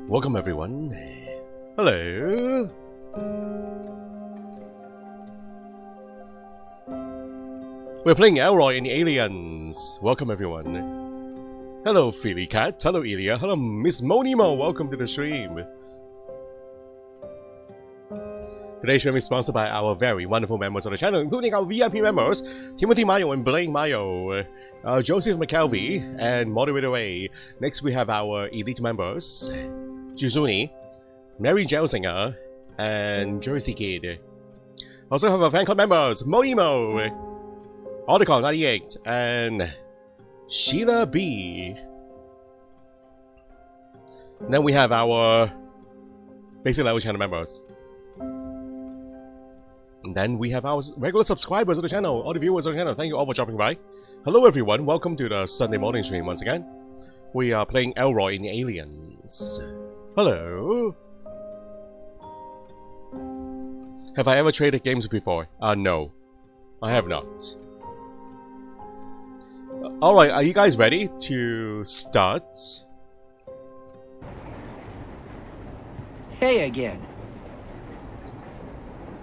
Welcome everyone. Hello. We're playing Elroy in Aliens. Welcome everyone. Hello Philly Cat. Hello Ilya. Hello Miss Monimo. Welcome to the stream. Today's stream is sponsored by our very wonderful members of the channel, including our VIP members, Timothy Mayo and Blaine Mayo, Joseph McKelvey, and Motiviti Ray. Next we have our elite members, Juzuni, Mary Gelsinger, and Jersey Kid. Also have our fan club members, Monimo, Article 98, and Sheila B. And then we have our basic level channel members. And then we have our regular subscribers of the channel, all the viewers of the channel. Thank you all for dropping by. Hello everyone, welcome to the Sunday morning stream once again. We are playing Elroy in Aliens. Hello. Have I ever traded games before? No. I have not. Alright, are you guys ready to start? Hey again.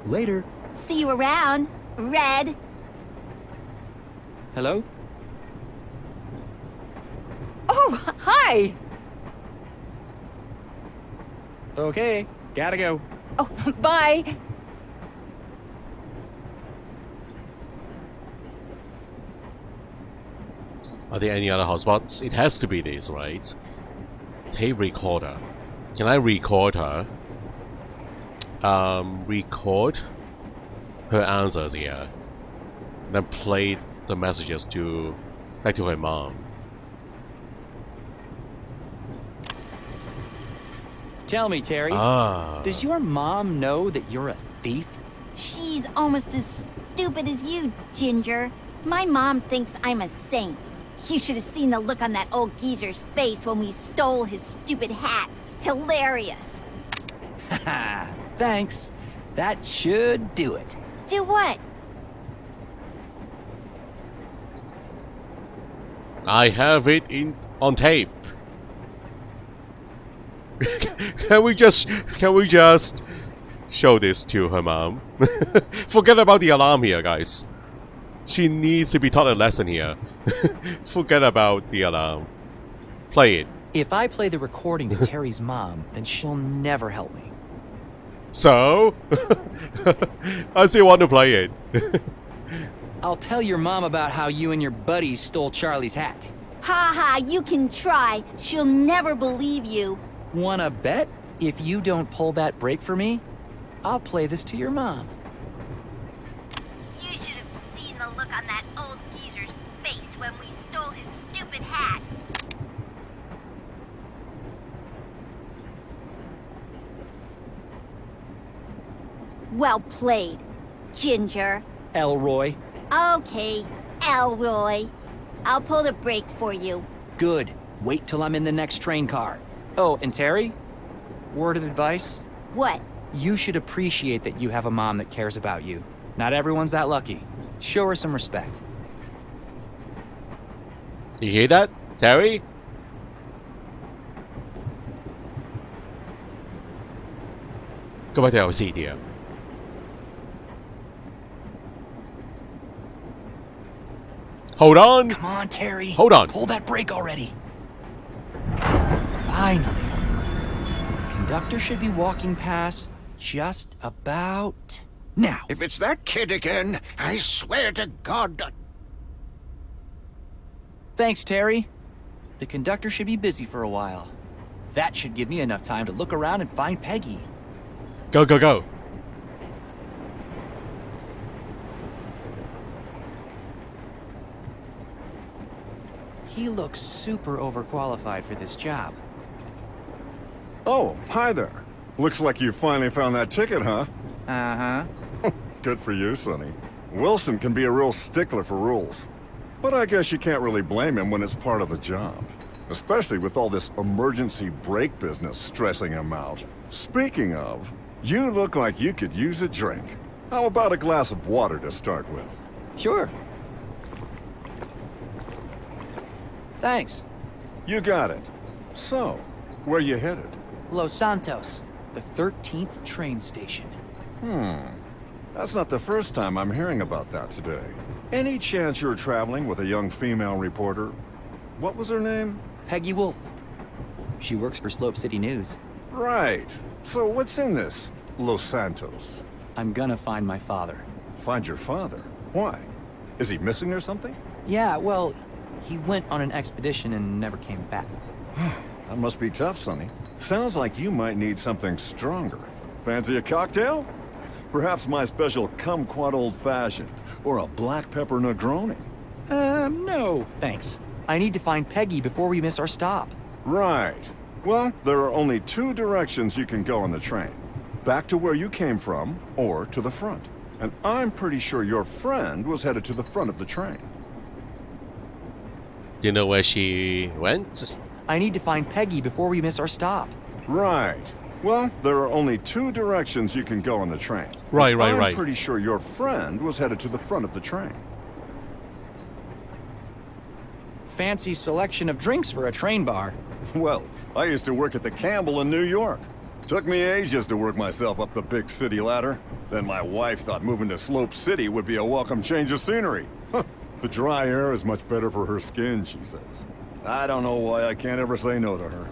Later. See you around, Red. Hello? Oh, hi. Okay, gotta go. Oh, bye. Are there any other hotspots? It has to be this, right? Tape recorder. Can I record her? Record her answers here. Then play the messages back to her mom. Tell me, Terry. Does your mom know that you're a thief? She's almost as stupid as you, Ginger. My mom thinks I'm a saint. You should have seen the look on that old geezer's face when we stole his stupid hat. Hilarious. Haha, thanks. That should do it. Do what? I have it on tape. Can we just show this to her mom? Forget about the alarm here, guys. She needs to be taught a lesson here. Forget about the alarm. Play it. If I play the recording to Terry's mom, then she'll never help me. So? I still want to play it. I'll tell your mom about how you and your buddies stole Charlie's hat. Ha ha, you can try. She'll never believe you. Wanna bet? If you don't pull that break for me, I'll play this to your mom. You should have seen the look on that old geezer's face when we stole his stupid hat. Well played, Ginger. Elroy. Okay, Elroy. I'll pull the brake for you. Good. Wait till I'm in the next train car. Oh, and Terry? Word of advice? What? You should appreciate that you have a mom that cares about you. Not everyone's that lucky. Show her some respect. You hear that, Terry? Go back to our seat here. Hold on! Come on, Terry. Hold on. Pull that brake already. Finally. The conductor should be walking past just about now. If it's that kid again, I swear to God... Thanks, Terry. The conductor should be busy for a while. That should give me enough time to look around and find Peggy. Go, go, go. He looks super overqualified for this job. Oh, hi there. Looks like you finally found that ticket, huh? Uh-huh. Good for you, Sonny. Wilson can be a real stickler for rules. But I guess you can't really blame him when it's part of the job. Especially with all this emergency brake business stressing him out. Speaking of, you look like you could use a drink. How about a glass of water to start with? Sure. Thanks. You got it. So, where you headed? Los Santos, the 13th train station. That's not the first time I'm hearing about that today. Any chance you're traveling with a young female reporter? What was her name? Peggy Wolf. She works for Slope City News. Right. So what's in this, Los Santos? I'm gonna find my father. Find your father? Why? Is he missing or something? Yeah, well, he went on an expedition and never came back. That must be tough, Sonny. Sounds like you might need something stronger. Fancy a cocktail? Perhaps my special kumquat old-fashioned, or a black pepper Negroni. No. Thanks. I need to find Peggy before we miss our stop. Right. Well, there are only two directions you can go on the train. Back to where you came from, or to the front. And I'm pretty sure your friend was headed to the front of the train. Do you know where she went? I need to find Peggy before we miss our stop. Right. Well, there are only two directions you can go on the train. Right. I'm pretty sure your friend was headed to the front of the train. Fancy selection of drinks for a train bar. Well, I used to work at the Campbell in New York. Took me ages to work myself up the big city ladder. Then my wife thought moving to Slope City would be a welcome change of scenery. The dry air is much better for her skin, she says. I don't know why I can't ever say no to her.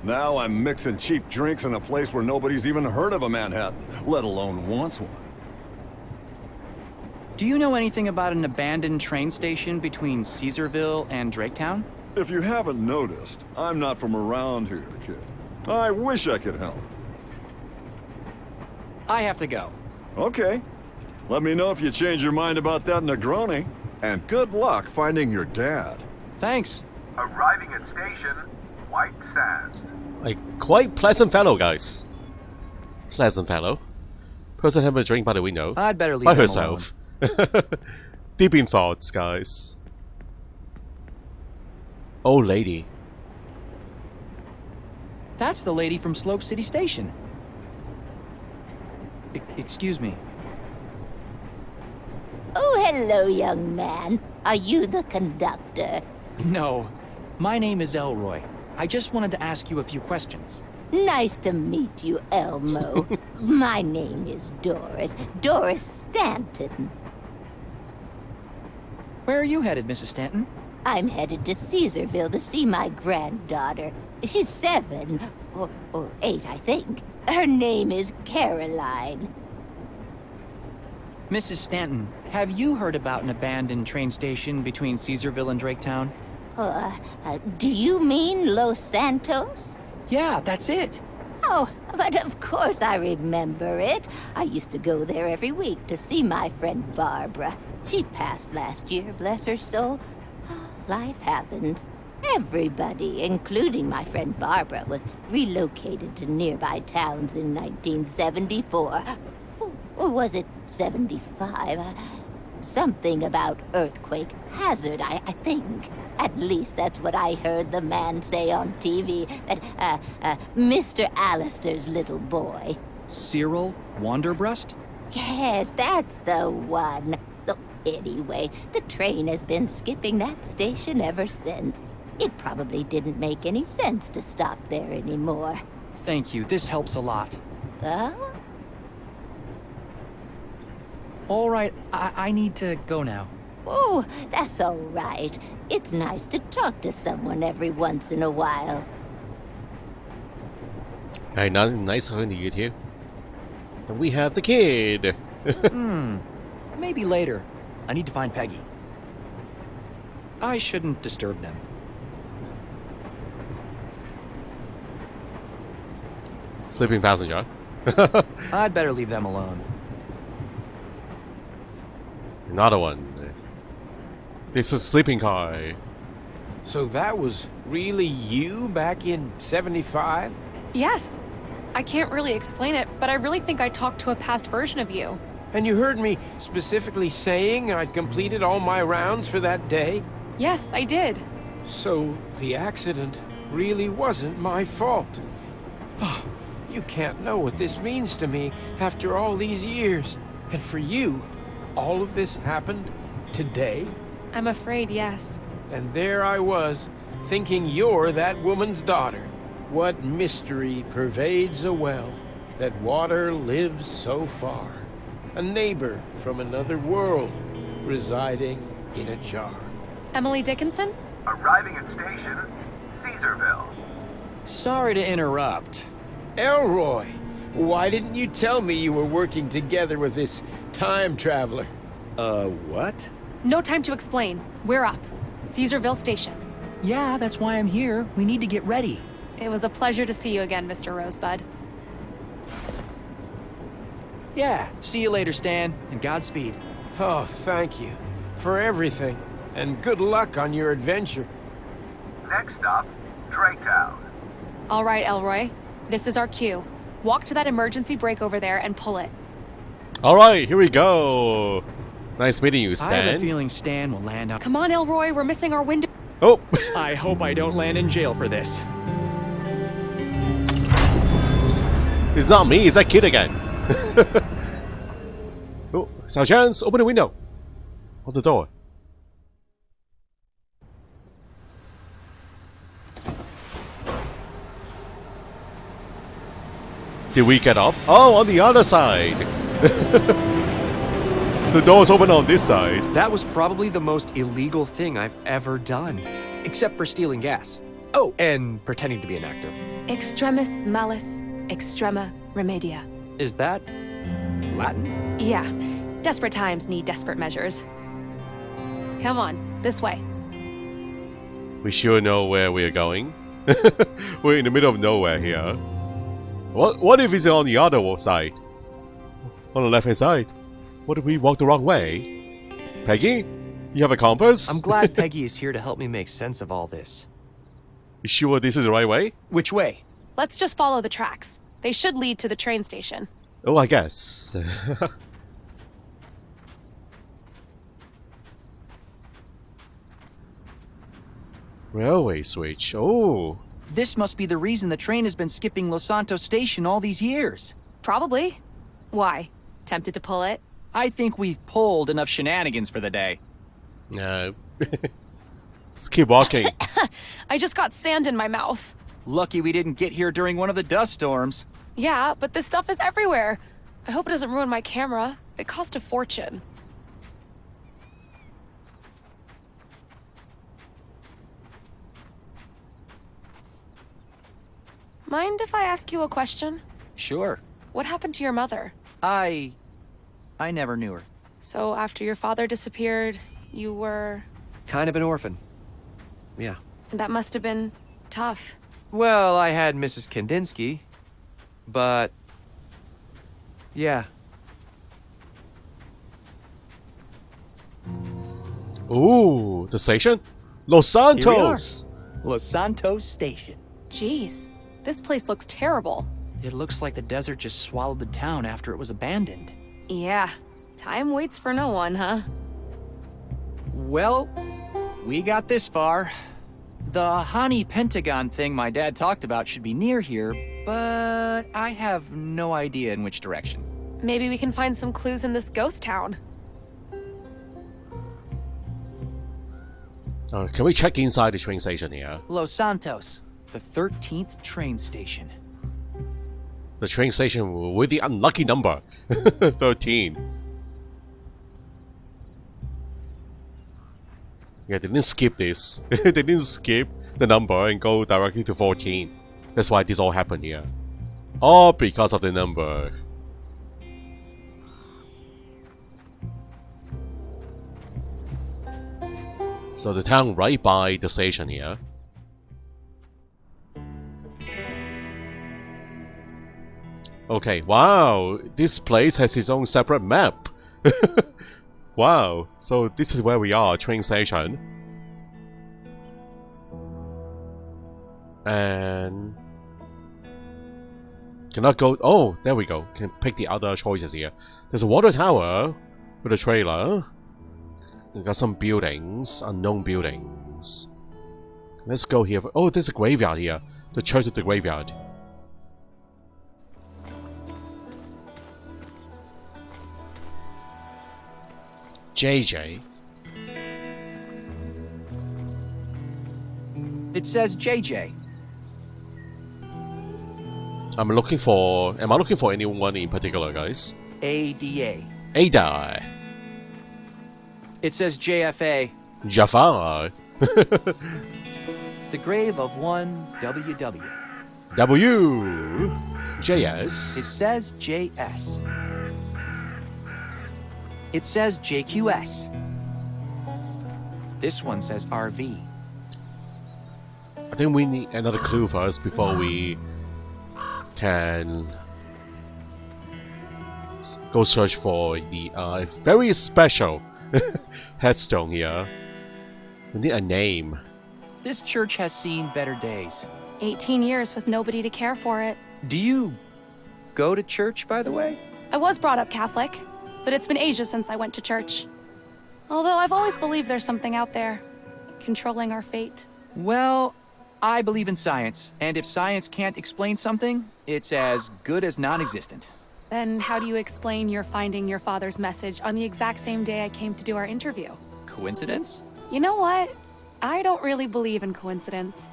Now I'm mixing cheap drinks in a place where nobody's even heard of a Manhattan, let alone wants one. Do you know anything about an abandoned train station between Caesarville and Draketown? If you haven't noticed, I'm not from around here, kid. I wish I could help. I have to go. Okay. Let me know if you change your mind about that Negroni. And good luck finding your dad. Thanks. Arriving at station, White Sands. A quite pleasant fellow, guys. Pleasant fellow. Person having a drink by the window. I'd better leave By them herself. Deep in thoughts, guys. Old lady. alone. That's the lady from Slope City Station. Excuse me. Oh, hello, young man. Are you the conductor? No. My name is Elroy. I just wanted to ask you a few questions. Nice to meet you, Elmo. My name is Doris. Doris Stanton. Where are you headed, Mrs. Stanton? I'm headed to Caesarville to see my granddaughter. She's 7, or 8, I think. Her name is Caroline. Mrs. Stanton, have you heard about an abandoned train station between Caesarville and Draketown? Do you mean Los Santos? Yeah, that's it. Oh, but of course I remember it. I used to go there every week to see my friend Barbara. She passed last year, bless her soul. Life happens. Everybody, including my friend Barbara, was relocated to nearby towns in 1974. Or was it 75? Something about earthquake hazard, I think. At least that's what I heard the man say on TV, that, Mr. Allister's little boy. Cyril Wanderbrust? Yes, that's the one. Oh, anyway, the train has been skipping that station ever since. It probably didn't make any sense to stop there anymore. Thank you, this helps a lot. All right, I need to go now. Oh, that's all right. It's nice to talk to someone every once in a while. Hey, nice having you here. And we have the kid. Maybe later. I need to find Peggy. I shouldn't disturb them. Sleeping passenger. I'd better leave them alone. Another one. This is sleeping car. So that was really you back in 75? Yes. I can't really explain it, but I really think I talked to a past version of you. And you heard me specifically saying I'd completed all my rounds for that day? Yes, I did. So the accident really wasn't my fault. Oh, you can't know what this means to me after all these years. And for you, all of this happened today? I'm afraid, yes. And there I was, thinking you're that woman's daughter. What mystery pervades a well that water lives so far? A neighbor from another world residing in a jar. Emily Dickinson? Arriving at station, Caesarville. Sorry to interrupt. Elroy, why didn't you tell me you were working together with this time traveler? What? No time to explain. We're up. Caesarville Station. Yeah, that's why I'm here. We need to get ready. It was a pleasure to see you again, Mr. Rosebud. Yeah, see you later, Stan, and Godspeed. Oh, thank you for everything, and good luck on your adventure. Next stop, Draytown. All right, Elroy. This is our cue. Walk to that emergency brake over there and pull it. Alright, here we go. Nice meeting you, I Stan. have a feeling Stan will land on... Come on, Elroy. We're missing our window. Oh! I hope I don't land in jail for this. It's not me, it's that kid again. Oh, Xiao Chance, open the window. Hold the door. Did we get up? Oh, on the other side. The door's open on this side. That was probably the most illegal thing I've ever done. Except for stealing gas. Oh, and pretending to be an actor. Extremis malis, extrema remedia. Is that Latin? Yeah. Desperate times need desperate measures. Come on, this way. We sure know where we're going. We're in the middle of nowhere here. What if it's on the other side? On the left hand side? What if we walk the wrong way? Peggy? You have a compass? I'm glad Peggy is here to help me make sense of all this. You sure this is the right way? Which way? Let's just follow the tracks. They should lead to the train station. Oh, I guess. Railway switch. Oh. This must be the reason the train has been skipping Los Santos Station all these years. Probably. Why? Tempted to pull it? I think we've pulled enough shenanigans for the day. Let's keep walking. I just got sand in my mouth. Lucky we didn't get here during one of the dust storms. Yeah, but this stuff is everywhere. I hope it doesn't ruin my camera. It cost a fortune. Mind if I ask you a question? Sure. What happened to your mother? I never knew her. So after your father disappeared, you were... Kind of an orphan. Yeah. That must have been tough. Well, I had Mrs. Kandinsky, but... yeah. Ooh, the station? Los Santos! Los Santos Station. Jeez, this place looks terrible. It looks like the desert just swallowed the town after it was abandoned. Yeah, time waits for no one, huh? Well, we got this far. The Hani Pentagon thing my dad talked about should be near here, but I have no idea in which direction. Maybe we can find some clues in this ghost town. Can we check inside the train station here? Los Santos, the 13th train station. The train station with the unlucky number 13. Yeah, they didn't skip this. They didn't skip the number and go directly to 14. That's why this all happened here. All because of the number. So the town right by the station here. Okay, wow, this place has its own separate map. Wow, so this is where we are, train station. And... cannot go... oh, there we go. Can pick the other choices here. There's a water tower with a trailer. We got some buildings, unknown buildings. Let's go here. Oh, there's a graveyard here. The church of the graveyard. JJ. It says JJ. Am I looking for anyone in particular, guys? ADA. Ada. It says JFA. Jafar. The grave of one WW. W. It JS. says JS. It says JQS. This one says RV. I think we need another clue first before we can go search for the very special headstone here. We need a name. This church has seen better days. 18 years with nobody to care for it. Do you go to church, by the way? I was brought up Catholic, but it's been ages since I went to church. Although I've always believed there's something out there, controlling our fate. Well, I believe in science, and if science can't explain something, it's as good as non-existent. Then how do you explain your finding your father's message on the exact same day I came to do our interview? Coincidence? You know what? I don't really believe in coincidence.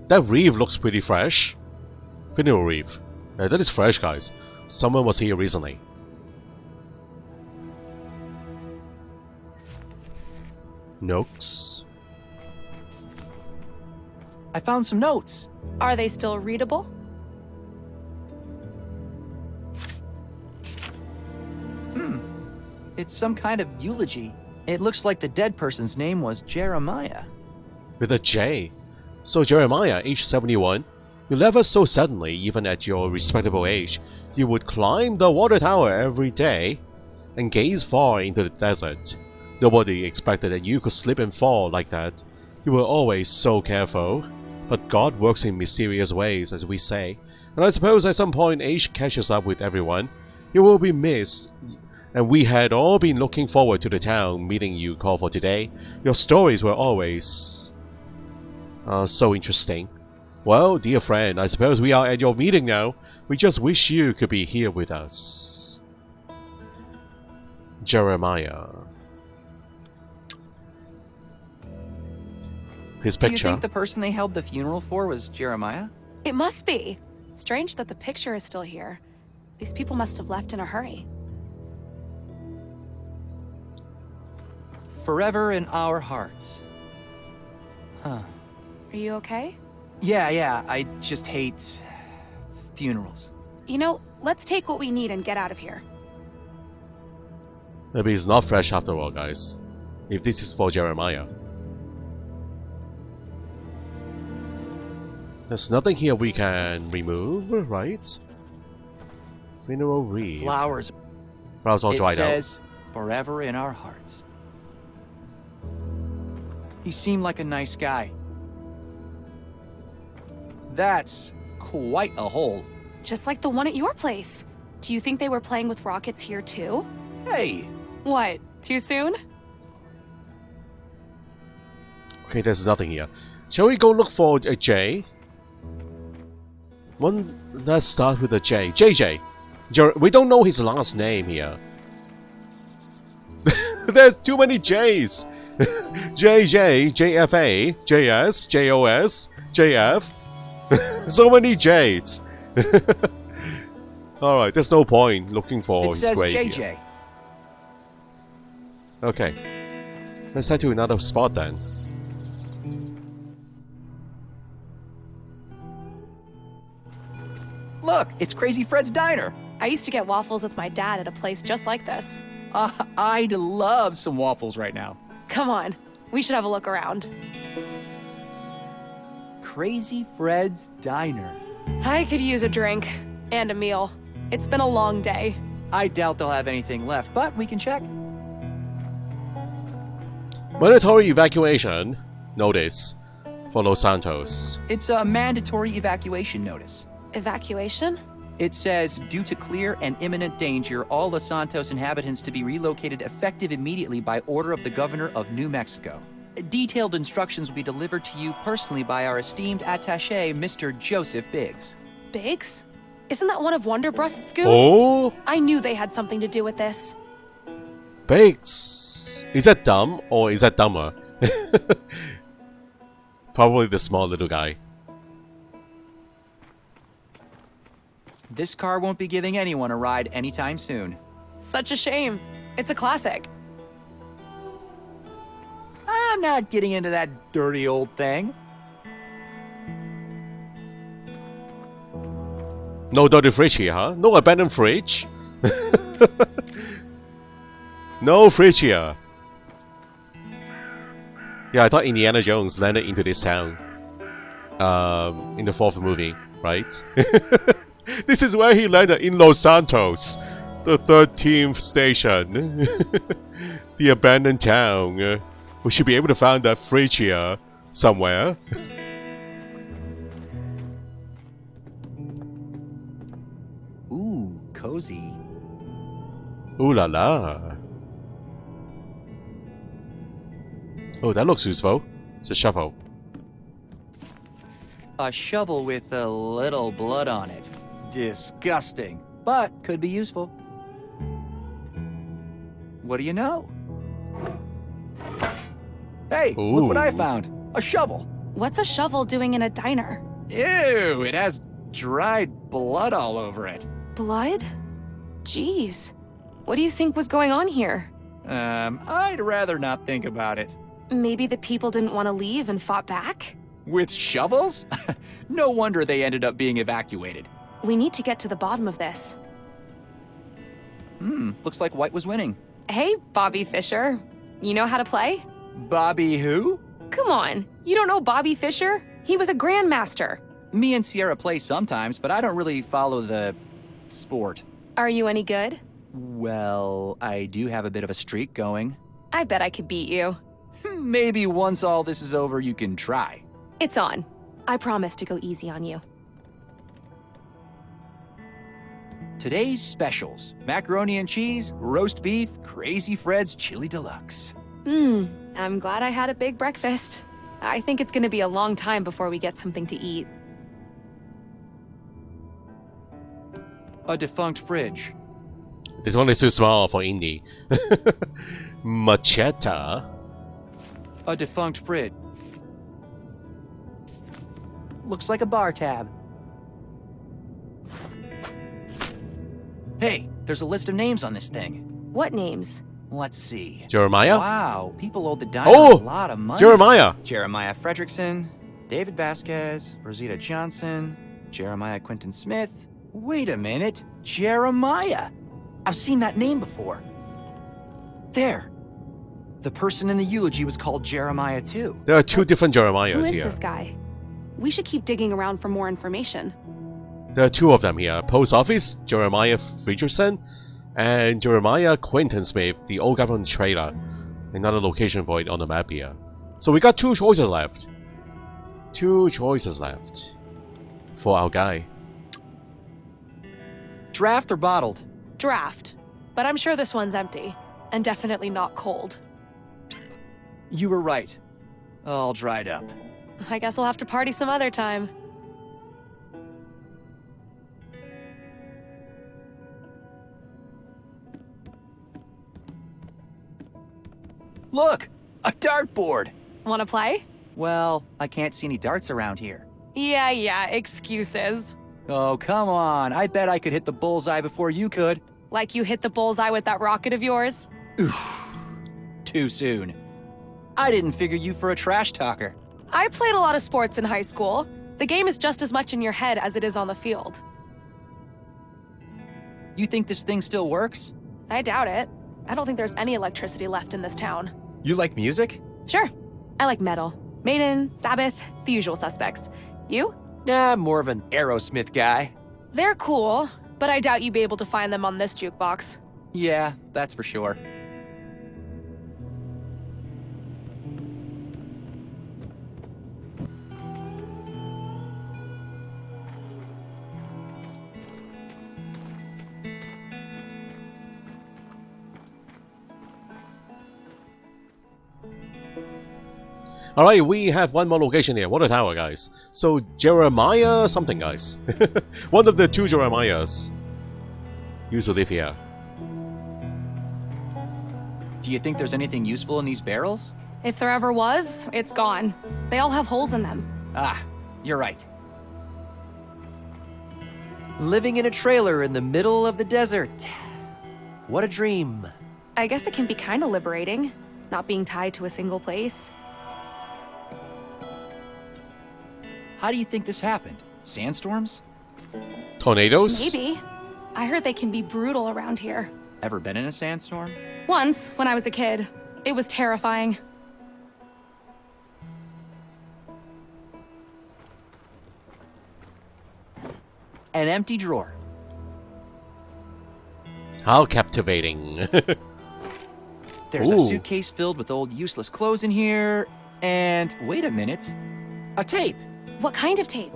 That reef looks pretty fresh. Funeral reef. That is fresh, guys. Someone was here recently. Notes. I found some notes. Are they still readable? It's some kind of eulogy. It looks like the dead person's name was Jeremiah. With a J. So Jeremiah, age 71, you left us so suddenly, even at your respectable age. You would climb the water tower every day and gaze far into the desert. Nobody expected that you could slip and fall like that. You were always so careful. But God works in mysterious ways, as we say. And I suppose at some point age catches up with everyone. You will be missed. And we had all been looking forward to the town meeting you called for today. Your stories were always so interesting. Well, dear friend, I suppose we are at your meeting now. We just wish you could be here with us. Jeremiah. His picture. Do you think the person they held the funeral for was Jeremiah? It must be. Strange that the picture is still here. These people must have left in a hurry. Forever in our hearts. Huh. Are you okay? Yeah, I just hate funerals. You know, let's take what we need and get out of here. Maybe it's not fresh after all, guys. If this is for Jeremiah. There's nothing here we can remove, right? Funeral wreath. Flowers. Flowers all dried out. It says, forever in our hearts. He seemed like a nice guy. That's quite a hole. Just like the one at your place. Do you think they were playing with rockets here too? Hey! What? Too soon? Okay, there's nothing here. Shall we go look for a J? One that starts with a J. JJ. We don't know his last name here. There's too many J's. JJ, JFA, JS, JOS, JF. So many J's. Alright, there's no point looking for his grave here. It says JJ. Okay. Let's head to another spot then. Look, it's Crazy Fred's Diner. I used to get waffles with my dad at a place just like this. I'd love some waffles right now. Come on, we should have a look around. Crazy Fred's Diner. I could use a drink and a meal. It's been a long day. I doubt they'll have anything left, but we can check. Mandatory evacuation notice for Los Santos. It's a mandatory evacuation notice. Evacuation? It says, due to clear and imminent danger, all Los Santos inhabitants to be relocated effective immediately by order of the governor of New Mexico. Detailed instructions will be delivered to you personally by our esteemed attaché, Mr. Joseph Biggs. Biggs? Isn't that one of Wonderbrust's goons? Oh, I knew they had something to do with this. Bakes. Is that dumb or is that dumber? Probably the small little guy. This car won't be giving anyone a ride anytime soon. Such a shame. It's a classic. I'm not getting into that dirty old thing. No dirty fridge here, huh? No abandoned fridge? No fridge here. Yeah, I thought Indiana Jones landed into this town. In the 4th movie, right? This is where he landed, in Los Santos. The 13th station. The abandoned town. We should be able to find that fridge here somewhere. Ooh, cozy. Ooh la la. Oh, that looks useful. It's a shovel. A shovel with a little blood on it. Disgusting, but could be useful. What do you know? Hey, look what I Ooh. found. A shovel. What's a shovel doing in a diner? Ew, it has dried blood all over it. Blood? Jeez. What do you think was going on here? I'd rather not think about it. Maybe the people didn't want to leave and fought back? With shovels? No wonder they ended up being evacuated. We need to get to the bottom of this. Looks like White was winning. Hey, Bobby Fischer. You know how to play? Bobby who? Come on, you don't know Bobby Fischer? He was a grandmaster. Me and Sierra play sometimes, but I don't really follow the sport. Are you any good? Well, I do have a bit of a streak going. I bet I could beat you. Maybe once all this is over, you can try. It's on. I promise to go easy on you. Today's specials: macaroni and cheese, roast beef, Crazy Fred's Chili Deluxe. I'm glad I had a big breakfast. I think it's gonna be a long time before we get something to eat. A defunct fridge. This one is too small for Indy. Macheta. A defunct fridge. Looks like a bar tab. Hey, there's a list of names on this thing. What names? Let's see. Jeremiah? Wow, people owed the diner Oh! a lot of money. Jeremiah! Jeremiah Fredrickson, David Vasquez, Rosita Johnson, Jeremiah Quinton Smith. Wait a minute, Jeremiah! I've seen that name before. There. The person in the eulogy was called Jeremiah too. There are two different Jeremiahs Who is here. this guy? We should keep digging around for more information. There are two of them here. Post Office, Jeremiah Fredrickson, and Jeremiah Quinton Smith, the old guy from the trailer. Another location for it on the map here. So we got two choices left. Two choices left for our guy. Draft or bottled? Draft. But I'm sure this one's empty. And definitely not cold. You were right. All dried up. I guess we'll have to party some other time. Look! A dartboard! Wanna play? Well, I can't see any darts around here. Yeah, excuses. Oh, come on. I bet I could hit the bullseye before you could. Like you hit the bullseye with that rocket of yours? Too soon. I didn't figure you for a trash talker. I played a lot of sports in high school. The game is just as much in your head as it is on the field. You think this thing still works? I doubt it. I don't think there's any electricity left in this town. You like music? Sure. I like metal. Maiden, Sabbath, the usual suspects. You? Nah, more of an Aerosmith guy. They're cool, but I doubt you'd be able to find them on this jukebox. Yeah, that's for sure. Alright, we have one more location here. Water Tower, guys. So, Jeremiah something, guys. One of the two Jeremiahs used to live here. Do you think there's anything useful in these barrels? If there ever was, it's gone. They all have holes in them. Ah, you're right. Living in a trailer in the middle of the desert. What a dream. I guess it can be kind of liberating, not being tied to a single place. How do you think this happened? Sandstorms? Tornadoes? Maybe. I heard they can be brutal around here. Ever been in a sandstorm? Once, when I was a kid. It was terrifying. An empty drawer. How captivating. There's Ooh. a suitcase filled with old useless clothes in here. And wait a minute. A tape. What kind of tape?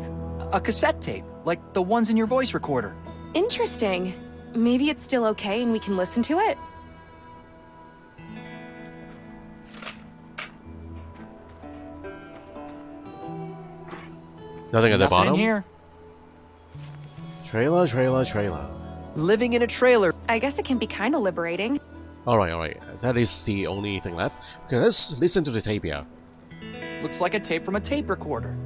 A cassette tape, like the ones in your voice recorder. Interesting. Maybe it's still okay and we can listen to it? Nothing at the Nothing bottom? in here. Trailer. Living in a trailer. I guess it can be kind of liberating. Alright. That is the only thing left. Okay, let's listen to the tape here. Looks like a tape from a tape recorder.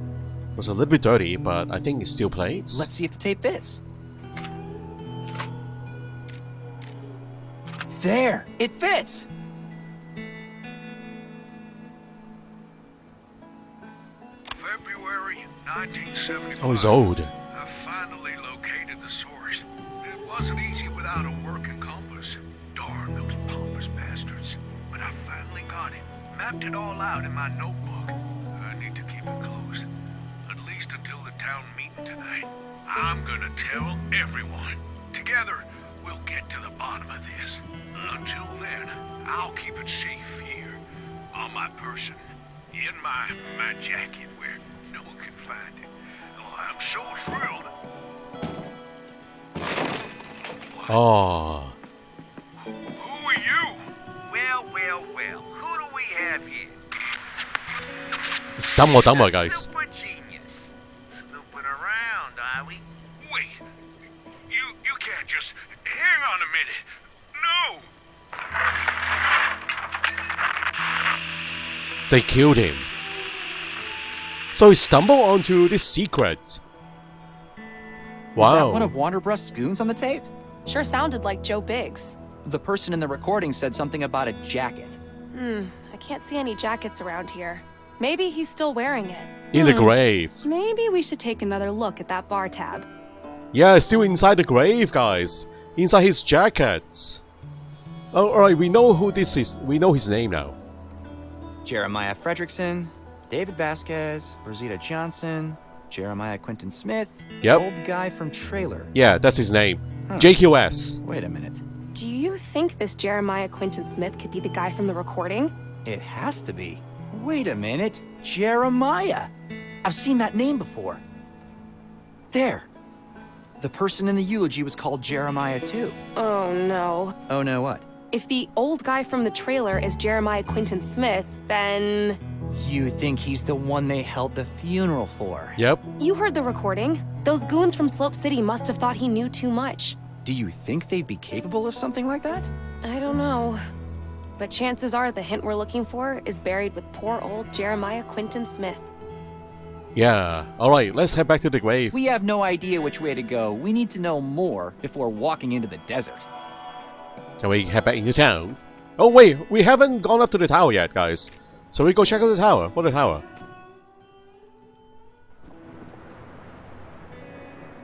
It was a little bit dirty, but I think it still plays. Let's see if the tape fits. There! It fits! February 1975. Oh, he's old. I finally located the source. It wasn't easy without a working compass. Darn those pompous bastards. But I finally got it. Mapped it all out in my notebook. I need to keep it close. At least until the town meeting tonight. I'm gonna tell everyone. Together, we'll get to the bottom of this. Until then, I'll keep it safe here. On my person. In my jacket where no one can find it. Oh, I'm so thrilled. Oh. Who are you? Well. Who do we have here? It's dumber, guys. Super genius. Snooping around, are we? Wait. You can't just... Hang on a minute. No! They killed him. So he stumbled onto this secret. Was that Wow. one of Wanderbrush's goons on the tape? Sure sounded like Joe Biggs. The person in the recording said something about a jacket. I can't see any jackets around here. Maybe he's still wearing it. In the grave. Maybe we should take another look at that bar tab. Yeah, it's still inside the grave, guys. Inside his jacket. Oh, alright, we know who this is. We know his name now. Jeremiah Fredrickson, David Vasquez, Rosita Johnson, Jeremiah Quinton Smith, Yep. old guy from Trailer. Yeah, that's his name. Huh. JQS. Wait a minute. Do you think this Jeremiah Quinton Smith could be the guy from the recording? It has to be. Wait a minute. Jeremiah. I've seen that name before. There. The person in the eulogy was called Jeremiah too. Oh no. Oh no, what? If the old guy from the trailer is Jeremiah Quinton Smith, then... You think he's the one they held the funeral for? Yep. You heard the recording. Those goons from Slope City must have thought he knew too much. Do you think they'd be capable of something like that? I don't know. But chances are the hint we're looking for is buried with poor old Jeremiah Quinton Smith. Yeah. Alright, let's head back to the grave. We have no idea which way to go. We need to know more before walking into the desert. Can we head back into town? Oh wait, we haven't gone up to the tower yet, guys. So we go check out the tower. What the tower?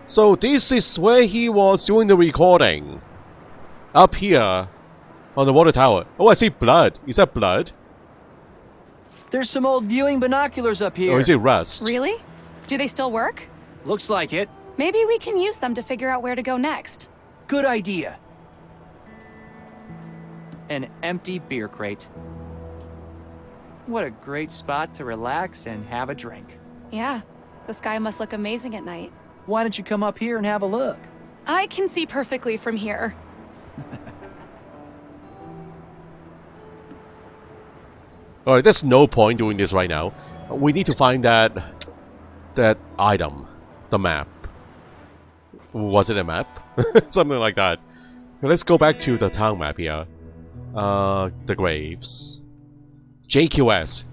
So this is where he was doing the recording. Up here. On the water tower. Oh, I see blood. Is that blood? There's some old viewing binoculars up here. Or is it rust? Really? Do they still work? Looks like it. Maybe we can use them to figure out where to go next. Good idea. An empty beer crate. What a great spot to relax and have a drink. Yeah, the sky must look amazing at night. Why don't you come up here and have a look? I can see perfectly from here. Alright, there's no point doing this right now. We need to find that item. The map. Was it a map? Something like that. Let's go back to the town map here. The graves. JQS.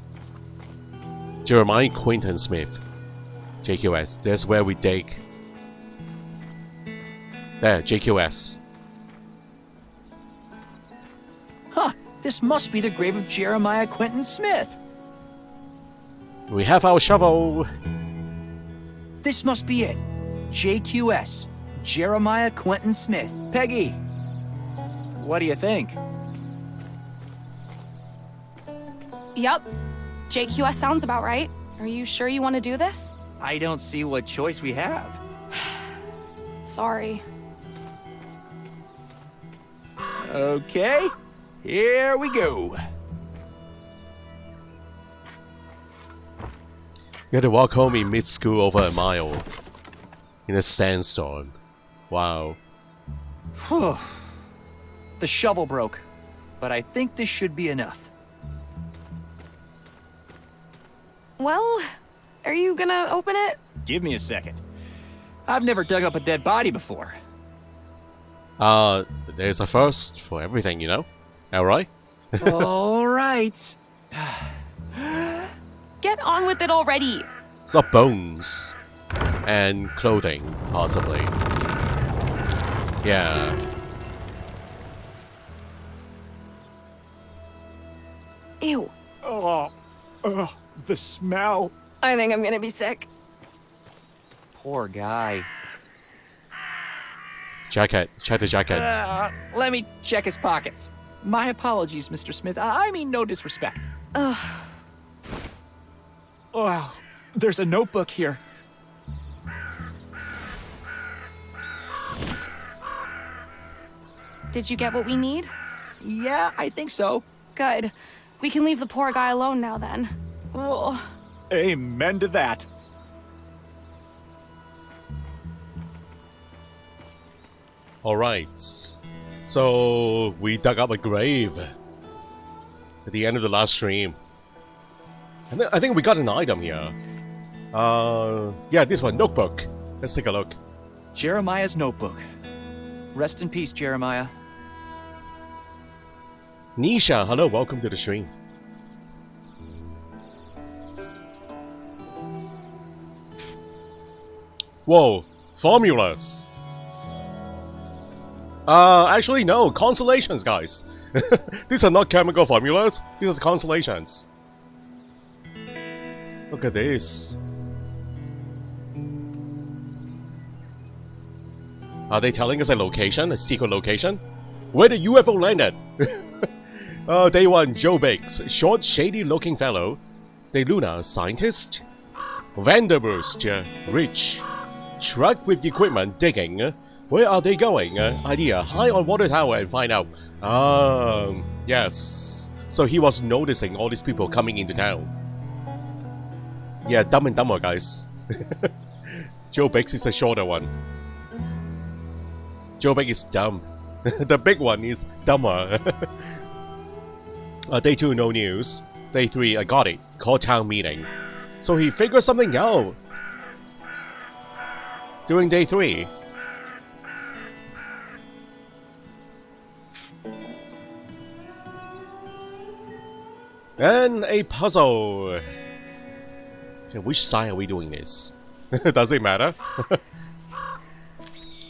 Jeremiah Quinton Smith. JQS. That's where we dig. There, JQS. Huh, this must be the grave of Jeremiah Quinton Smith. We have our shovel. This must be it. JQS, Jeremiah Quinton Smith. Peggy, what do you think? Yep. JQS sounds about right. Are you sure you want to do this? I don't see what choice we have. Sorry. Okay, here we go. You had to walk home in mid-school over a mile. In a sandstorm. Wow. Whew. The shovel broke, but I think this should be enough. Well, are you gonna open it? Give me a second. I've never dug up a dead body before. There's a first for everything, you know? Elroy? All right. Get on with it already. It's not bones. And clothing, possibly. Yeah. Ew. The smell. I think I'm gonna be sick. Poor guy. Jacket. Check the jacket. Let me check his pockets. My apologies, Mr. Smith. I mean no disrespect. Ugh. Oh, there's a notebook here. Did you get what we need? Yeah, I think so. Good. We can leave the poor guy alone now then. Ugh. Amen to that. Alright. So, we dug up a grave. At the end of the last stream. And I think we got an item here. Yeah, this one, notebook. Let's take a look. Jeremiah's notebook. Rest in peace, Jeremiah. Nisha, hello, welcome to the stream. Whoa, formulas. Actually no, constellations, guys. These are not chemical formulas, these are constellations. Look at this. Are they telling us a location, a secret location? Where the UFO landed? Day 1, Joe Biggs, short, shady-looking fellow. Day Luna, scientist. Vanderburst, rich. Truck with equipment, digging. Where are they going? Idea, high on water tower and find out. Yes. So he was noticing all these people coming into town. Yeah, Dumb and Dumber, guys. Joe Biggs is a shorter one. Joe Biggs is dumb. The big one is dumber. Day 2, no news. Day 3, I got it. Call town meeting. So he figured something out. During day 3. And a puzzle. Which side are we doing this? Does it matter?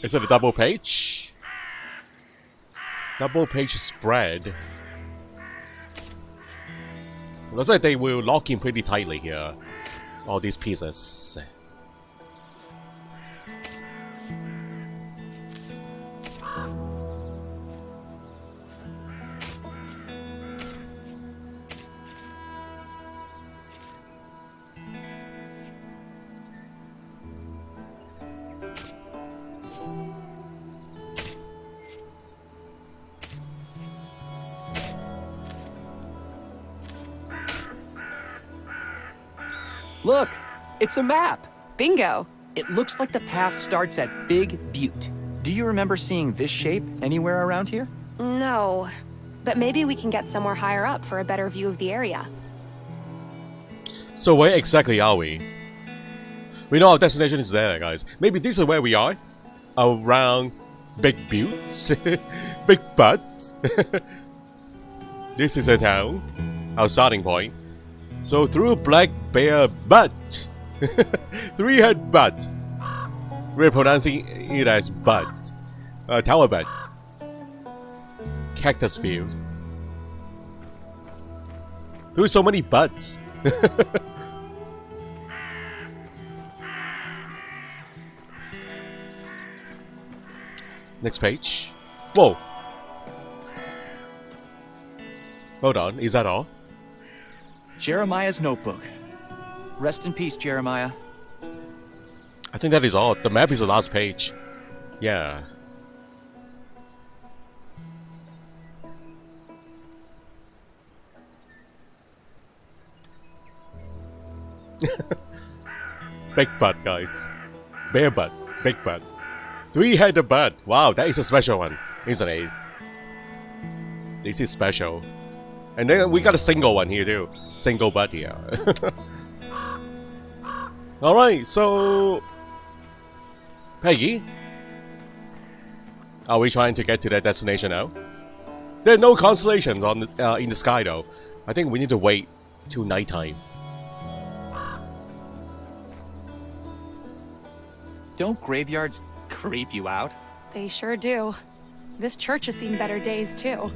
Is it a double page? Double page spread. Looks like they will lock in pretty tightly here. All these pieces. Look, it's a map. Bingo. It looks like the path starts at Big Butte. Do you remember seeing this shape anywhere around here? No. But maybe we can get somewhere higher up for a better view of the area. So where exactly are we? We know our destination is there, guys. Maybe this is where we are? Around Big Buttes? Big Butts? This is a town. Our starting point. So through Black Bear Butt. 3-head butt. We're pronouncing it as butt. Tower butt. Cactus field. Through so many butts. Next page. Whoa. Hold on, is that all? Jeremiah's notebook. Rest in peace, Jeremiah. I think that is all. The map is the last page. Yeah. Big butt, guys. Bear butt. Big butt. 3-headed butt. Wow, that is a special one, isn't it? This is special. And then we got a single one here too. Single butt here. Alright, so... Peggy? Are we trying to get to that destination now? There are no constellations on the, in the sky though. I think we need to wait till nighttime. Don't graveyards creep you out? They sure do. This church has seen better days, too.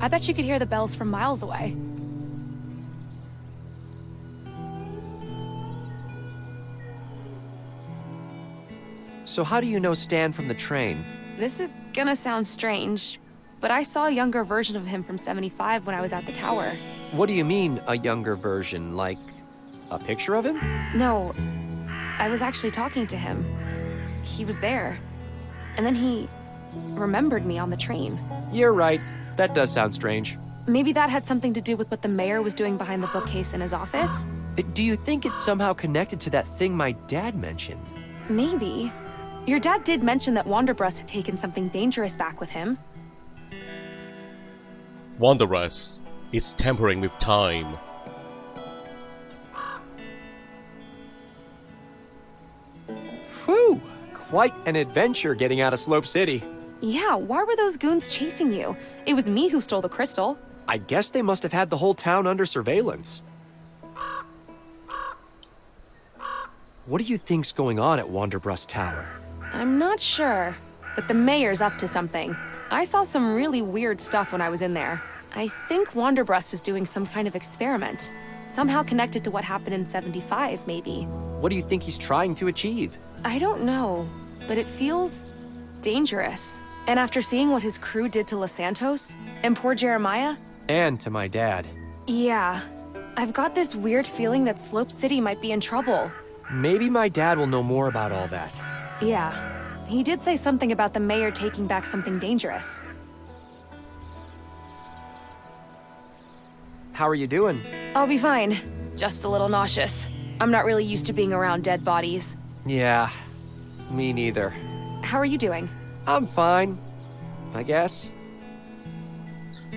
I bet you could hear the bells from miles away. So how do you know Stan from the train? This is gonna sound strange, but I saw a younger version of him from 75 when I was at the tower. What do you mean, a younger version? Like, a picture of him? No, I was actually talking to him. He was there. And then he remembered me on the train. You're right. That does sound strange. Maybe that had something to do with what the mayor was doing behind the bookcase in his office? Do you think it's somehow connected to that thing my dad mentioned? Maybe. Your dad did mention that Wanderbrust had taken something dangerous back with him. Wanderlust is tampering with time. Phew! Quite an adventure getting out of Slope City. Yeah, why were those goons chasing you? It was me who stole the crystal. I guess they must have had the whole town under surveillance. What do you think's going on at Wanderbrust Tower? I'm not sure, but the mayor's up to something. I saw some really weird stuff when I was in there. I think Wanderbrust is doing some kind of experiment. Somehow connected to what happened in 75, maybe. What do you think he's trying to achieve? I don't know, but it feels dangerous. And after seeing what his crew did to Los Santos, and poor Jeremiah... And to my dad. Yeah, I've got this weird feeling that Slope City might be in trouble. Maybe my dad will know more about all that. Yeah, he did say something about the mayor taking back something dangerous. How are you doing? I'll be fine, just a little nauseous. I'm not really used to being around dead bodies. Yeah, me neither. How are you doing? I'm fine, I guess.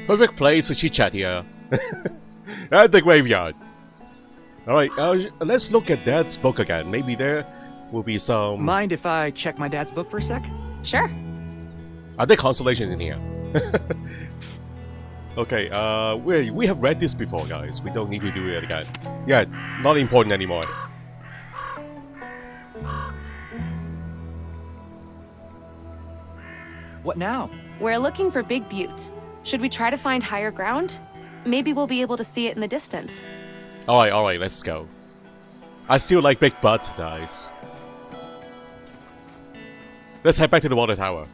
Perfect place to chit-chat here. At the graveyard. Alright, let's look at Dad's book again. Maybe there will be some... Mind if I check my dad's book for a sec? Sure. Are there constellations in here? Okay, we have read this before, guys. We don't need to do it again. Yeah, not important anymore. What now? We're looking for Big Butte. Should we try to find higher ground? Maybe we'll be able to see it in the distance. Alright, let's go. I still like Big Butt, guys. Let's head back to the water tower.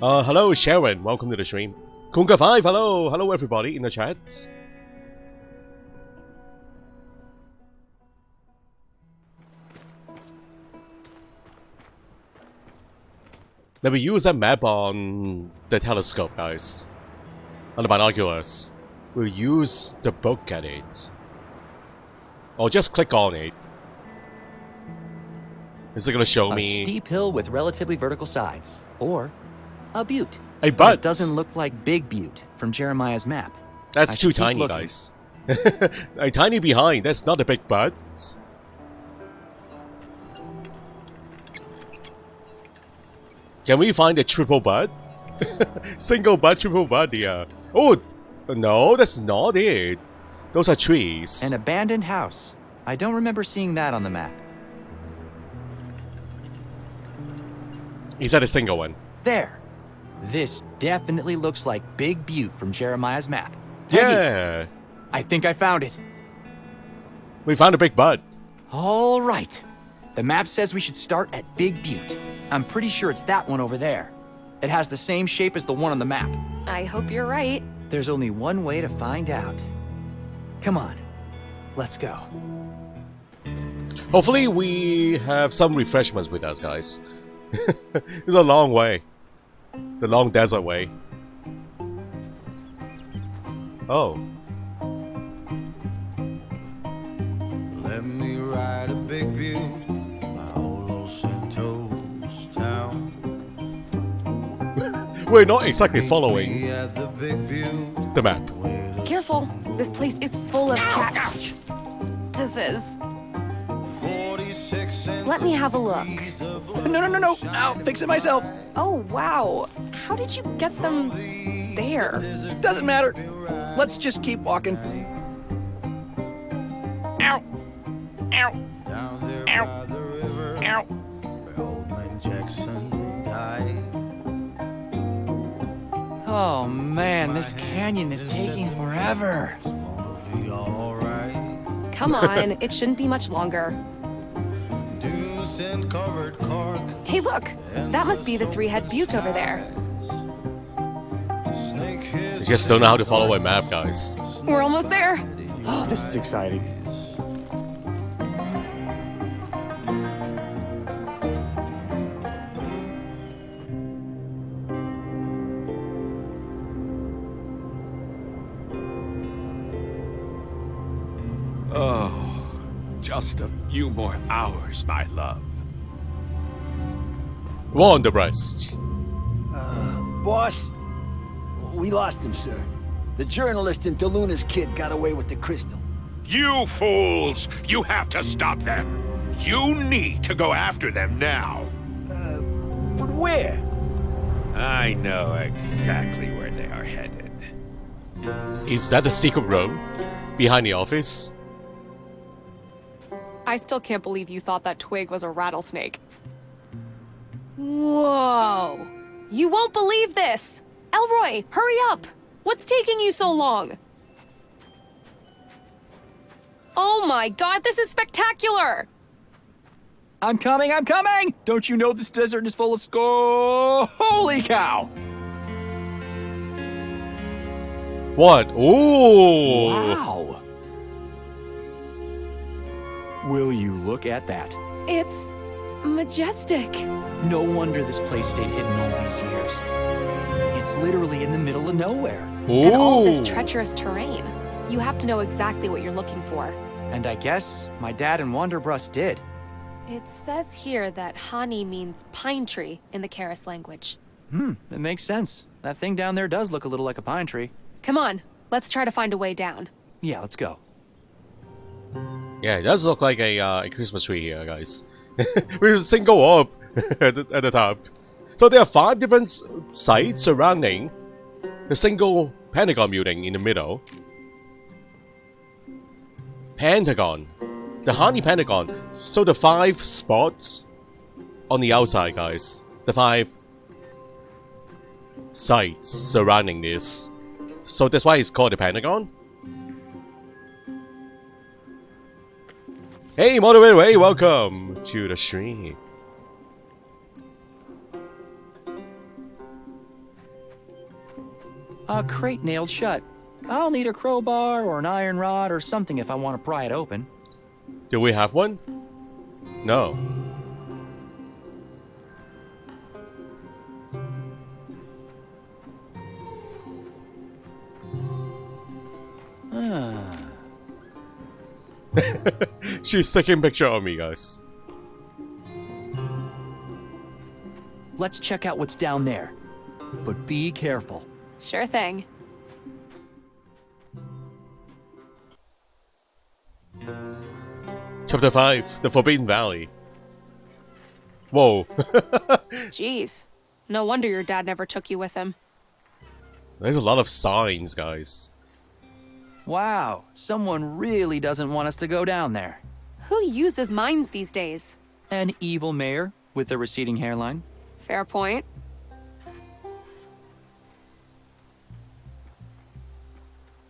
Hello Sharon, welcome to the stream. Kunga5, hello everybody in the chat. Let me use that map on the telescope, guys. On the binoculars. We'll use the book at it. Or just click on it. Is it gonna show me... A steep hill with relatively vertical sides. Or a butte. A But butte! it doesn't look like Big Butte from Jeremiah's map. That's I too should keep tiny, looking. guys. A tiny behind, that's not a big butt. Can we find a triple butt? Single butt, triple butt, yeah. Oh, no, that's not it. Those are trees. An abandoned house. I don't remember seeing that on the map. Is that a single one? There. This definitely looks like Big Butte from Jeremiah's map. Peggy, Yeah. I think I found it. We found a big butt. All right. The map says we should start at Big Butte. I'm pretty sure it's that one over there. It has the same shape as the one on the map. I hope you're right. There's only one way to find out. Come on. Let's go. Hopefully we have some refreshments with us, guys. It's a long way. The long desert way. Oh. Let me ride a big butte, my old Los Santos town. We're not exactly following Me at the big butte, the map. where the Careful. This place is full of cactuses. 46 cents Let me have a look. No. I'll fix it myself. Oh, wow. How did you get them there? Doesn't matter. Let's just keep walking. Ow. Ow. down there Ow. by the river, Ow. where old man Jackson died. Oh man, this canyon is taking forever. It's gonna be alright. Come on, it shouldn't be much longer. Deuce and covered cork, Hey, look! That must be the three-head butte over there. snake hiss. I just don't know how to follow a map, guys. We're almost there. Oh, this is exciting. Oh, just a few more hours, my love. Wanderbreast. Boss, we lost him, sir. The journalist and DeLuna's kid got away with the crystal. You fools! You have to stop them! You need to go after them now! But where? I know exactly where they are headed. Is that the secret room? Behind the office? I still can't believe you thought that twig was a rattlesnake. Whoa! You won't believe this! Elroy, hurry up! What's taking you so long? Oh my god, this is spectacular! I'm coming. Don't you know this desert is full of holy cow! What? Ooh! Wow. Will you look at that? It's majestic. No wonder this place stayed hidden all these years. It's literally in the middle of nowhere. And all this Ooh. treacherous terrain. You have to know exactly what you're looking for. And I guess my dad and Wanderbrust did. It says here that Hani means pine tree in the Karis language. It makes sense. That thing down there does look a little like a pine tree. Come on, let's try to find a way down. Yeah, let's go. Yeah, it does look like a Christmas tree here, guys. With a single orb at the top. So there are 5 different sites surrounding the single Pentagon building in the middle. Pentagon. The Hani Pentagon. So the 5 spots on the outside, guys. The 5 sites surrounding this. So that's why it's called the Pentagon. Hey, Motiviti, welcome to the stream. A crate nailed shut. I'll need a crowbar or an iron rod or something if I want to pry it open. Do we have one? No. She's taking picture of me, guys. Let's check out what's down there. But be careful. Sure thing. Chapter 5, The Forbidden Valley. Whoa. Jeez. No wonder your dad never took you with him. There's a lot of signs, guys. Wow, someone really doesn't want us to go down there. Who uses mines these days? An evil mayor with a receding hairline. Fair point.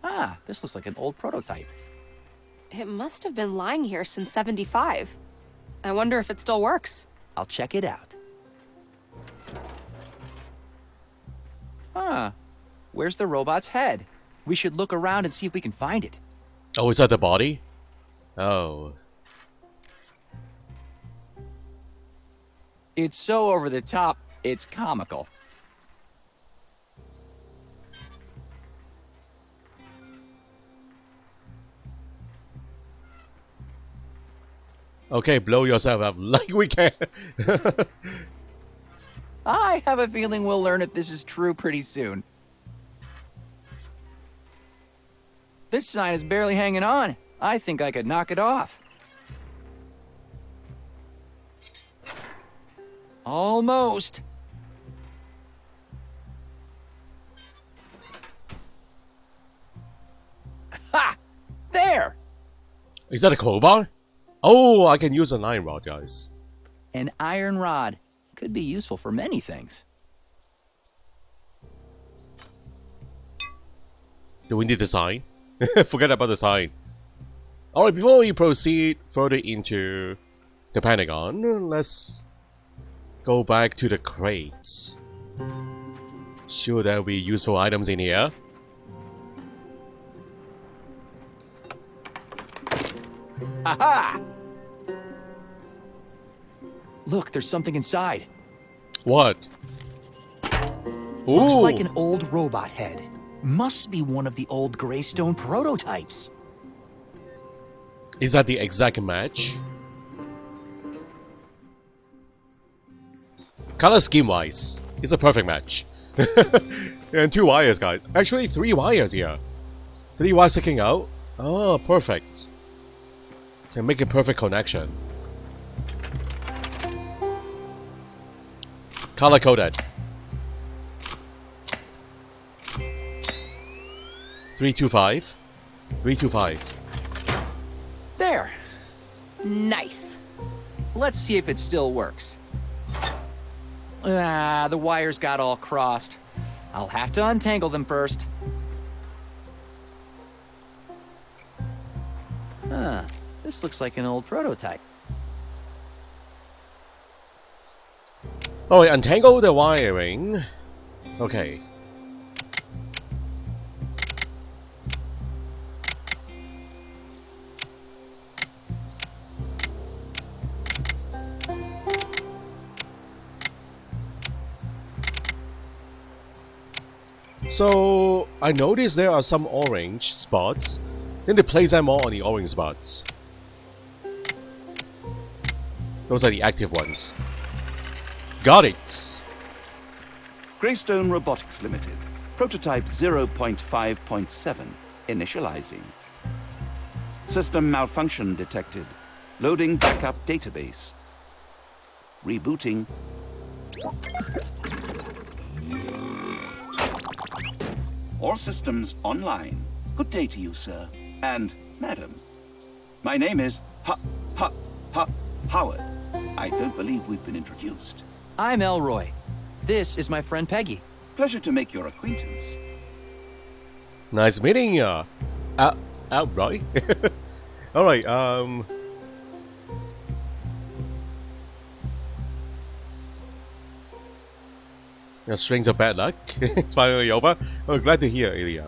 Ah, this looks like an old prototype. It must have been lying here since 75. I wonder if it still works. I'll check it out. Huh. Where's the robot's head? We should look around and see if we can find it. Oh, is that the body? Oh. It's so over the top, it's comical. Okay, blow yourself up like we can. I have a feeling we'll learn if this is true pretty soon. This sign is barely hanging on. I think I could knock it off. Almost. Ha! There! Is that a crowbar? Oh, I can use an iron rod, guys. An iron rod. Could be useful for many things. Do we need the sign? Forget about the sign. Alright, before we proceed further into the Pentagon, let's go back to the crates. Sure, there'll be useful items in here. Aha! Look, there's something inside. What? Looks Ooh. like an old robot head. Must be one of the old Greystone prototypes. Is that the exact match? Color scheme wise, it's a perfect match. And 2 wires, guys. Actually, 3 wires here. 3 wires sticking out. Oh, perfect. Can make a perfect connection. Color coded. 325. 325. There. Nice. Let's see if it still works. Ah, the wires got all crossed. I'll have to untangle them first. Huh. This looks like an old prototype. Oh, wait, untangle the wiring. Okay. So, I noticed there are some orange spots. Then they place them all on the orange spots. Those are the active ones. Got it! Greystone Robotics Limited. Prototype 0.5.7. Initializing. System malfunction detected. Loading backup database. Rebooting. All systems online. Good day to you, sir. And madam. My name is Howard. I don't believe we've been introduced. I'm Elroy. This is my friend Peggy. Pleasure to make your acquaintance. Nice meeting ya. Right? Alright, The strings of bad luck. It's finally over. Oh, glad to hear, Ilya.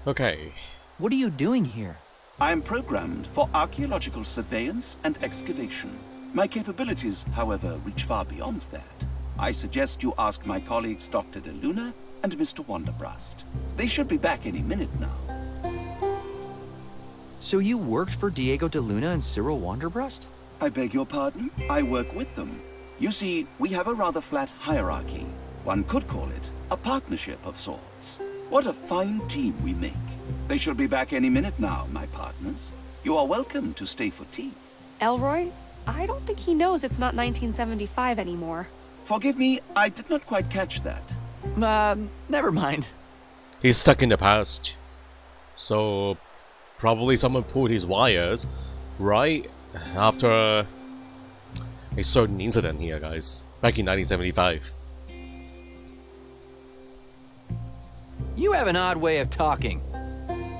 Okay. What are you doing here? I am programmed for archaeological surveillance and excavation. My capabilities, however, reach far beyond that. I suggest you ask my colleagues Dr. De Luna and Mr. Wonderbrust. They should be back any minute now. So you worked for Diego De Luna and Cyril Wonderbrust? I beg your pardon? I work with them. You see, we have a rather flat hierarchy. One could call it a partnership of sorts. What a fine team we make. They should be back any minute now, my partners. You are welcome to stay for tea. Elroy? I don't think he knows it's not 1975 anymore. Forgive me, I did not quite catch that. Never mind. He's stuck in the past. So, probably someone pulled his wires right after a certain incident here, guys. Back in 1975. You have an odd way of talking.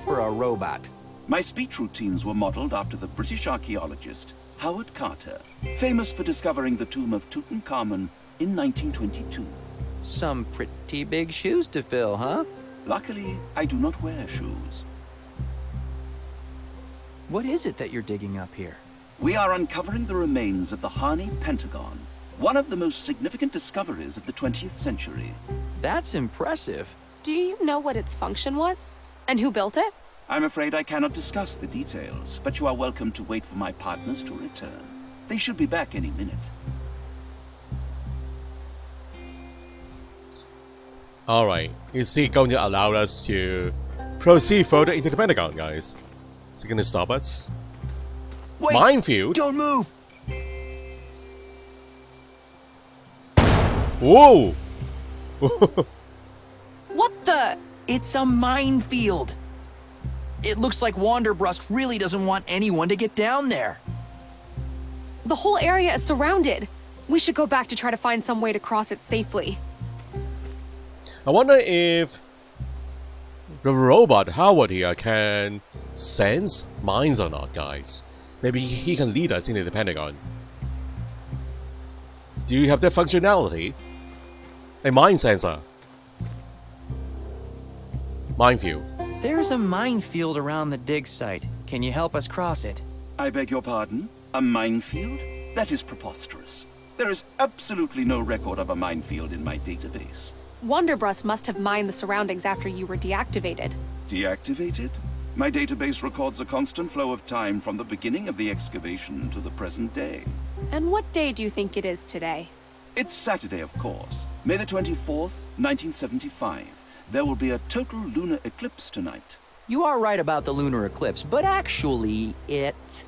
For a robot. My speech routines were modeled after the British archaeologist Howard Carter, famous for discovering the tomb of Tutankhamun in 1922. Some pretty big shoes to fill, huh? Luckily, I do not wear shoes. What is it that you're digging up here? We are uncovering the remains of the Harney Pentagon, one of the most significant discoveries of the 20th century. That's impressive. Do you know what its function was? And who built it? I'm afraid I cannot discuss the details, but you are welcome to wait for my partners to return. They should be back any minute. Alright, is he going to allow us to proceed further into the Pentagon, guys? Is he going to stop us? Wait! Minefield? Don't move! Whoa! What the? It's a minefield. It looks like Wanderbrust really doesn't want anyone to get down there. The whole area is surrounded. We should go back to try to find some way to cross it safely. I wonder if the robot Howard here can sense mines or not, guys. Maybe he can lead us into the Pentagon. Do you have that functionality? A mine sensor. Minefield. There's a minefield around the dig site. Can you help us cross it? I beg your pardon? A minefield? That is preposterous. There is absolutely no record of a minefield in my database. Wanderbrust must have mined the surroundings after you were deactivated. Deactivated? My database records a constant flow of time from the beginning of the excavation to the present day. And what day do you think it is today? It's Saturday, of course. May the 24th, 1975. There will be a total lunar eclipse tonight. You are right about the lunar eclipse, but actually, It's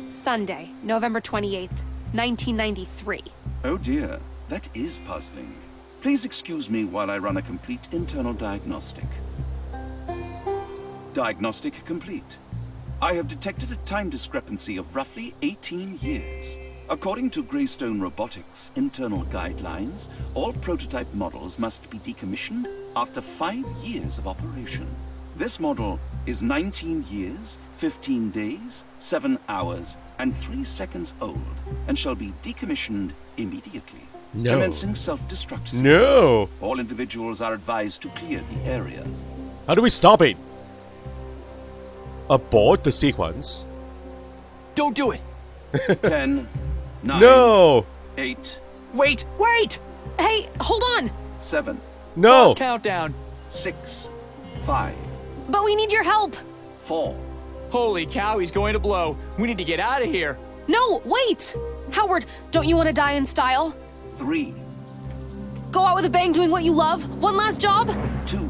Sunday, November 28th, 1993. Oh dear, that is puzzling. Please excuse me while I run a complete internal diagnostic. Diagnostic complete. I have detected a time discrepancy of roughly 18 years. According to Greystone Robotics' internal guidelines, all prototype models must be decommissioned after 5 years of operation. This model is 19 years, 15 days, 7 hours, and 3 seconds old, and shall be decommissioned immediately. No. Commencing self-destruct sequence. No! All individuals are advised to clear the area. How do we stop it? Abort the sequence? Don't do it! 10, 9, No! 8, Wait! Hey, hold on! 7, No! Pause countdown. 6, 5, But we need your help! 4, Holy cow, he's going to blow. We need to get out of here. No, wait! Howard, don't you want to die in style? 3, Go out with a bang doing what you love? One last job? 2.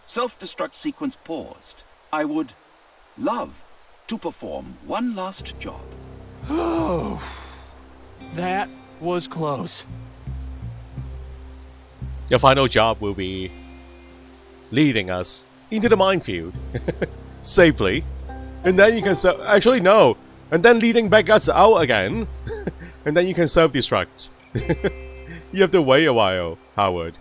Self-destruct sequence paused. I would love to perform one last job. Oh, that was close. Your final job will be leading us into the minefield safely, and then you can actually no, and then leading back us out again, and then you can self-destruct. You have to wait a while, Howard.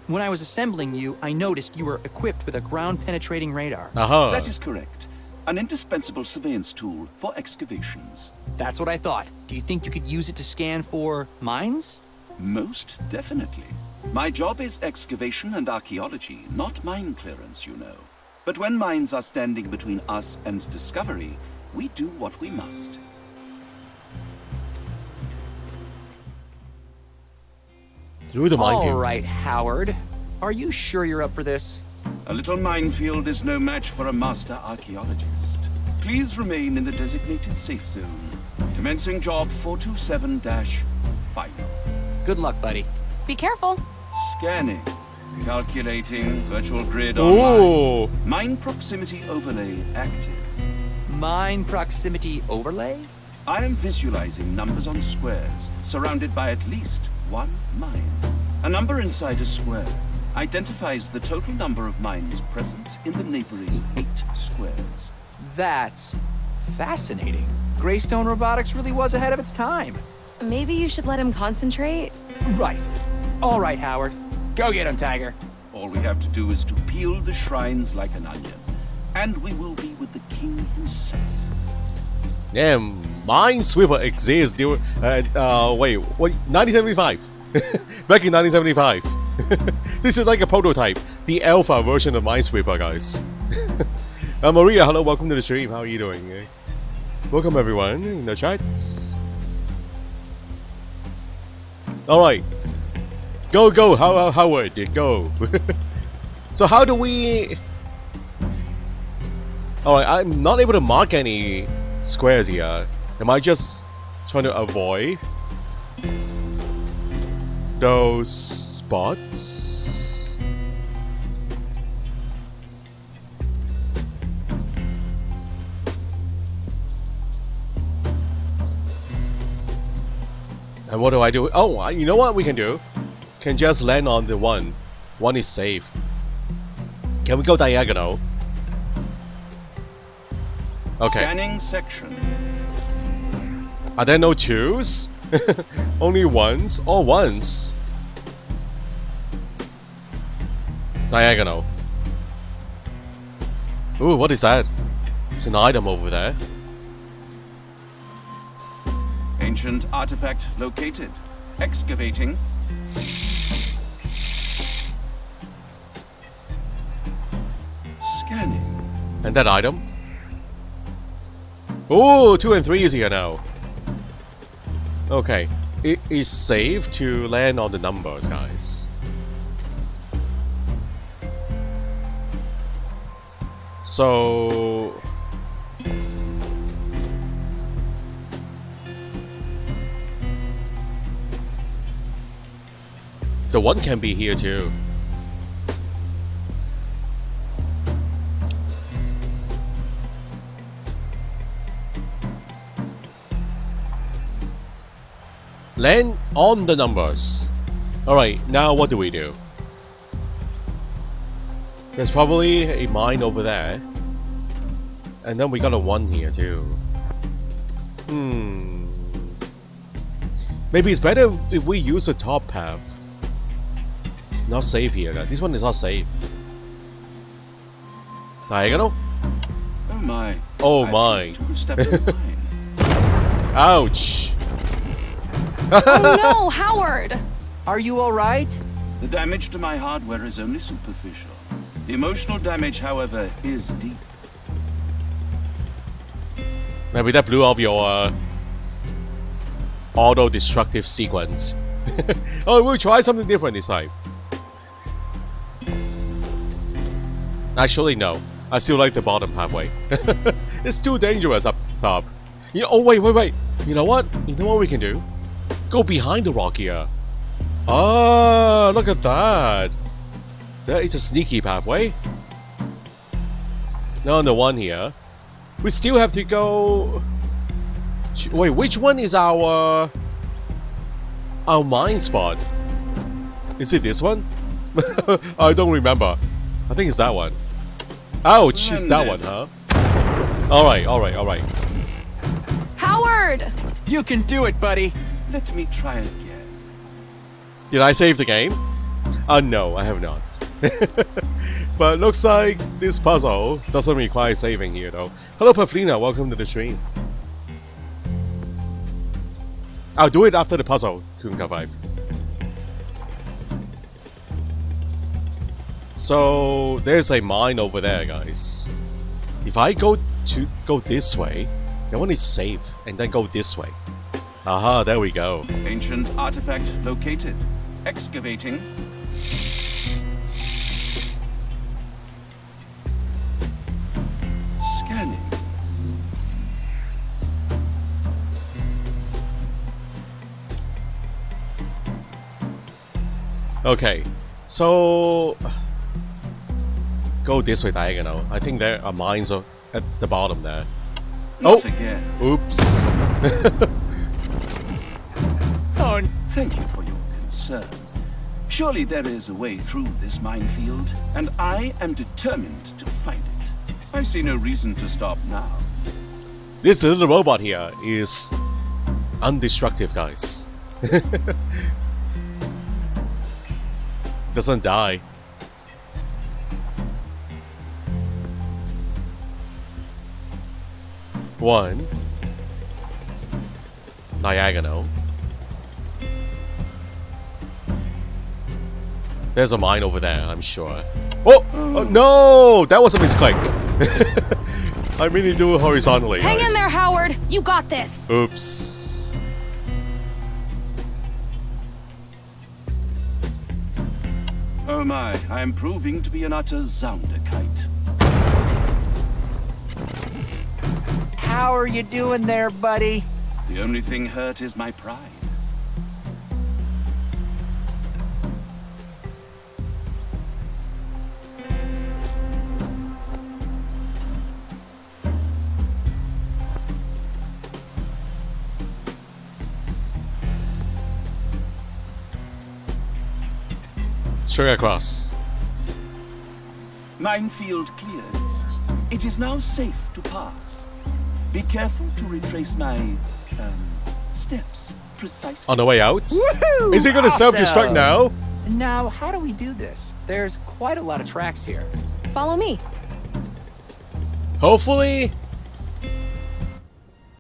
When I was assembling you, I noticed you were equipped with a ground-penetrating radar. That is correct. An indispensable surveillance tool for excavations. That's what I thought. Do you think you could use it to scan for mines? Most definitely. My job is excavation and archaeology, not mine clearance, you know. But when mines are standing between us and discovery, we do what we must. Through the minefield. All right, Howard. Are you sure you're up for this? A little minefield is no match for a master archaeologist. Please remain in the designated safe zone. Commencing job 427-final. Good luck, buddy. Be careful. Scanning. Calculating. Virtual grid Ooh. online. Mine proximity overlay active. Mine proximity overlay? I am visualizing numbers on squares, surrounded by at least one mine. A number inside a square identifies the total number of mines present in the neighboring 8 squares. That's fascinating. Greystone Robotics really was ahead of its time. Maybe you should let him concentrate. Right. All right, Howard. Go get him, Tiger. All we have to do is to peel the shrines like an onion, and we will be with the king himself. Damn, Minesweeper exists during, wait, what, 1975? Back in 1975. This is like a prototype, the alpha version of Minesweeper, guys. Maria, hello, welcome to the stream, how are you doing? Welcome everyone in the chat. Alright. Go, Howard, go. So how do we... Alright, I'm not able to mark any squares here. Am I just trying to avoid those spots? And what do I do? Oh, you know what we can do? Can just land on the one. One is safe. Can we go diagonal? Okay. Scanning section. Are there no twos? Only ones? Or ones? Diagonal. Ooh, what is that? It's an item over there. Ancient artifact located. Excavating. Scanning. And that item? Oh, 2 and 3 is here now. Okay. It is safe to land on the numbers, guys. So... the one can be here too. Land on the numbers. Alright, now what do we do? There's probably a mine over there. And then we got a 1 here too. Maybe it's better if we use the top path. It's not safe here, guys. This one is not safe. Diagonal? Oh my. Oh my. Ouch. Oh no, Howard! Are you alright? The damage to my hardware is only superficial. The emotional damage, however, is deep. Maybe that blew off your auto-destructive sequence. Oh, we'll try something different this time. Actually, no. I still like the bottom halfway. It's too dangerous up top. You know, oh, wait. You know what? You know what we can do? Go behind the rock here. Ah, look at that. That is a sneaky pathway. Now on the one here. We still have to go... Wait, which one is our mine spot? Is it this one? I don't remember. I think it's that one. Ouch, it's that one, huh? Alright. Howard! You can do it, buddy. Let me try again. Did I save the game? No, I have not. But looks like this puzzle doesn't require saving here though. Hello Pavlina, welcome to the stream. I'll do it after the puzzle, Kunka 5. So there's a mine over there, guys. If I go this way, that one is safe, and then go this way. Aha, there we go. Ancient artifact located. Excavating. Scanning. Okay, so go this way diagonal. I think there are mines at the bottom there. Not again. Oops. Thank you for your concern. Surely there is a way through this minefield, and I am determined to find it. I see no reason to stop now. This little robot here is undestructive, guys. Doesn't die. One. Diagonal. There's a mine over there, I'm sure. Oh! Oh no! That was a misclick. I mean to do it horizontally. Hang guys. in there, Howard. You got this. Oops. Oh my, I am proving to be an utter Zounderkite. How are you doing there, buddy? The only thing hurt is my pride. Straight across. Minefield cleared. It is now safe to pass. Be careful to retrace my, steps precisely. On the way out? Woohoo! Is he gonna self-destruct now? Now, how do we do this? There's quite a lot of tracks here. Follow me. Hopefully,